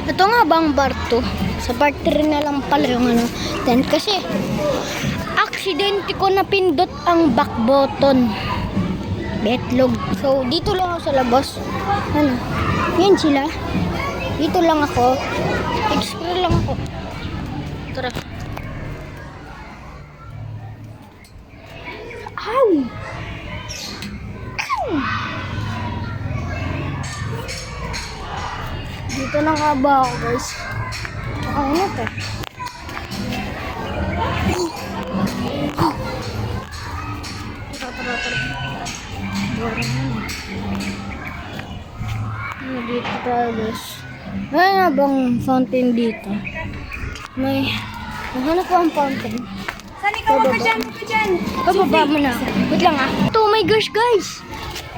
Ito nga bang part 2? Sa part 3 na lang pala yung ano. Then kasi, aksidente ko napindot ang back button. Betlog. So, dito lang ako sa labas. Ano? Yan sila. Dito lang ako. Explore lang ako. Tara. Ow! Ow! Dito lang nga ba ako, guys? Ano to? Tara. Boring na. Dito tayo, guys. May nga bang fountain dito? May... Hanap ko ang fountain. Saan ikaw? Huwag ka dyan. Pababa mo na. Wait lang ah. Oh my gosh, guys.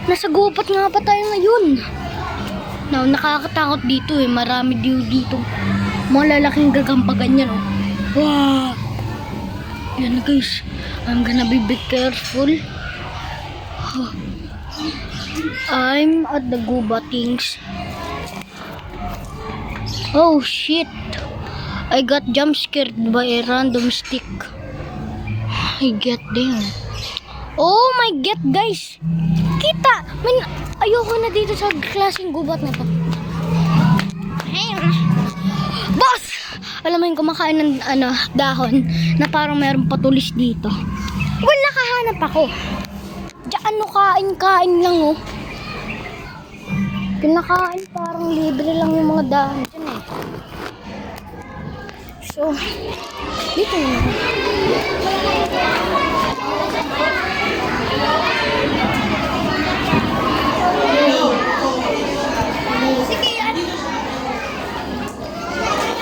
Nasa gupat nga pa tayo ngayon. Now, nakakatakot dito eh. Marami dito. Mga lalaking gagampagan yan oh. Wow. Yan guys. I'm gonna be careful. I'm at the gubatings. Oh shit. I got jump scared by a random stick. I get them. Oh my god, guys. Kita. Ayoko na dito sa klaseng gubat na to. Boss! Alam mo yung kumakain ng dahon na parang mayroong patulis dito. Well, nakahanap ako. Diyan kain lang oh. Pinakain parang libre lang yung mga dahon dyan eh. So, dito yun.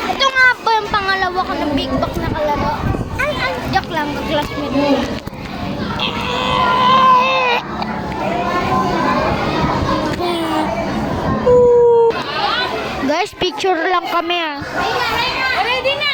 Ito nga ba yung pangalawa ko ng big back na kalaro? Ay, joke lang, ka-classmate mo. Guys, picture lang kami ah. Ready na!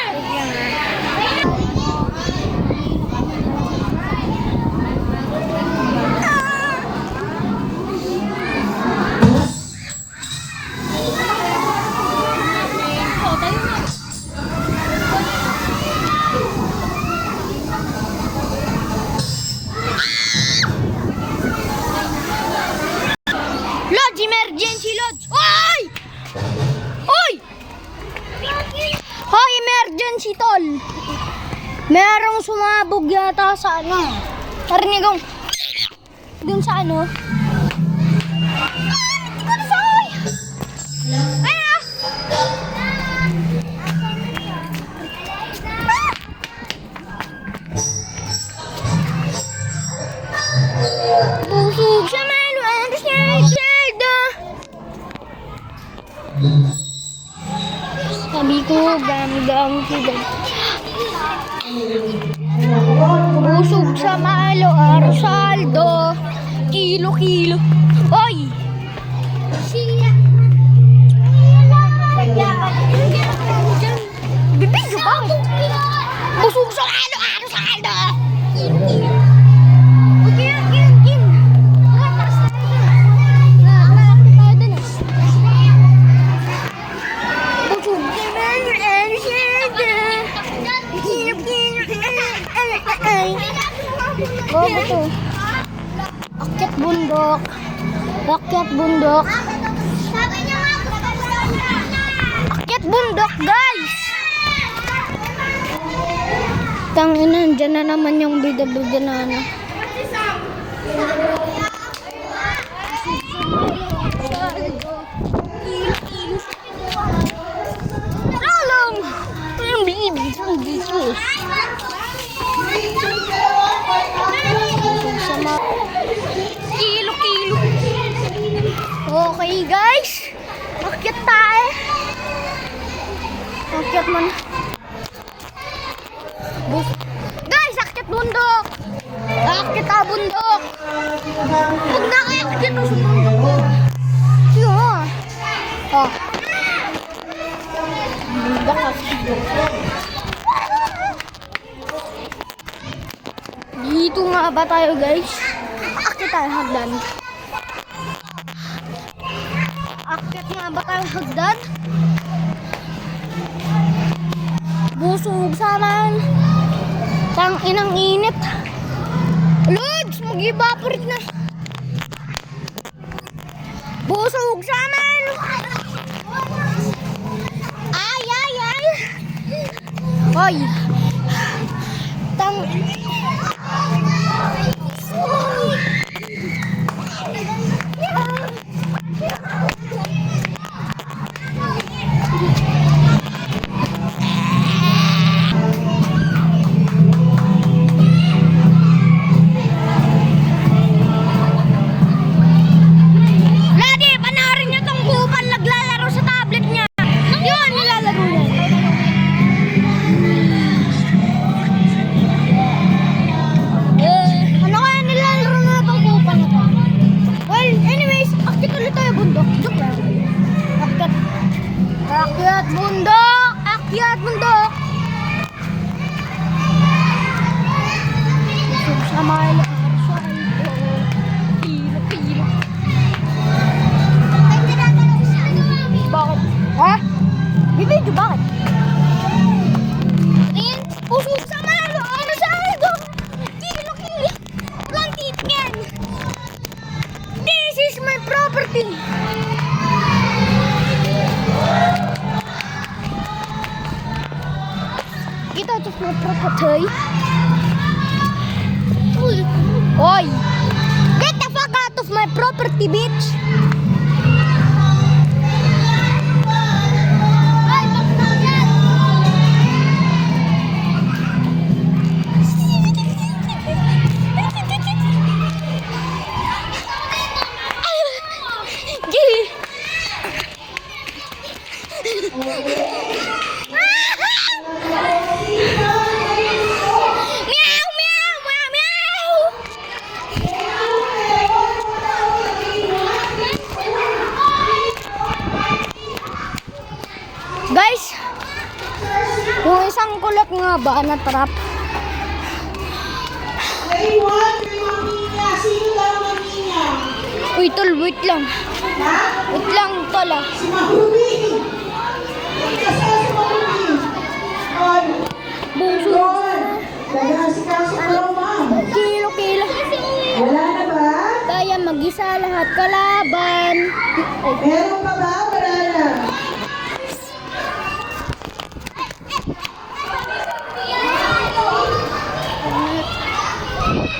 Lodge, emergency lodge! Oy! Oy! Hoy, emergency tol! Merong sumabog yata sa ano. Narinig kong dun sa ano. Busog sa maluan sa sabi ko, gam sila. Busog sa malo, Arsaldo. Kilo. Oy! Siya. Bibig ka ba? Busog sa malo, Arsaldo. Kilo. Gin. Oh, ito. Akyat bundok. Akyat bundok, guys. Tangina, dyan na naman yung bida-bida na ano. Tolong! Yung bibig yung dito. Kilo. Okay guys, akyat tayo. Akyat man. Guys, akyat bundok. Akyat bundok. Huwag na kayo akyat sa bundok. Yun. Oh. Bundok kasi. Dito nga ba tayo guys? Akyat tayo hagdan. Akyat nga ba tayo hagdan? busog saman. Tang inang init. Lods, mag-evaporate na. Busog saman. Ay, ay, ay. Hoy. Tang... Ladi, panoorin niyo tong kupal naglalaro sa tablet niya. Yun, nilalaro niya. Ano kaya nilalaro na itong kupal na to? Well, anyways, akit ulit tayo bundok. Joke lang. Akyat. Akyat bundok! Akyat bundok! Busog sa mailo. Kilo, kilo. Bakit? Ha? Bibidyo, bakit? Tingin, busog sa mailo. Ano sa aldo? Kilo, kilo. Plantit yan. This is my property. Kita to my property. Uy. Oy. Get the fuck out of my property, bitch. Meow, meow, meow, meow. Guys, yung isang kulat nga ba na trap? Uy, tol, wait lang. Wait lang, tol ah. Si Mahubi! Kasi si Mahubi! Ay! Buso. Doon! Nag-aasikaso ka lang, ma'am. Kilo, kilo. Wala na ba? Kaya mag-isa lahat kalaban. Ay, Meron pa ba? Wala na.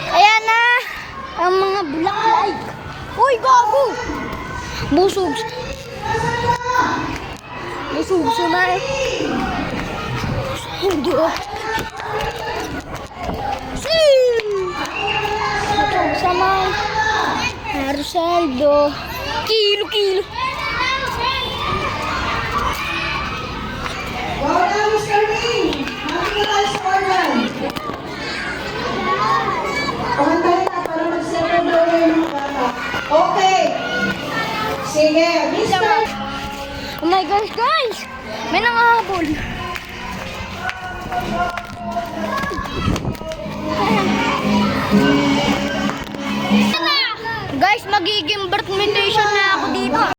ayan na. Ang mga black light. Uy, gago. Busog. Busog na eh. Hindi oh. Busog sama. Arsaldo. Kilo, kilo. Wala, Mr. Ming! Mami na tayo sa organ. Pakantahin na para mag-settle down yung mga bata. Okay! Sige, Mr. Oh my gosh, guys! May nangahabol. Guys, magiging birth mutation na ako dito.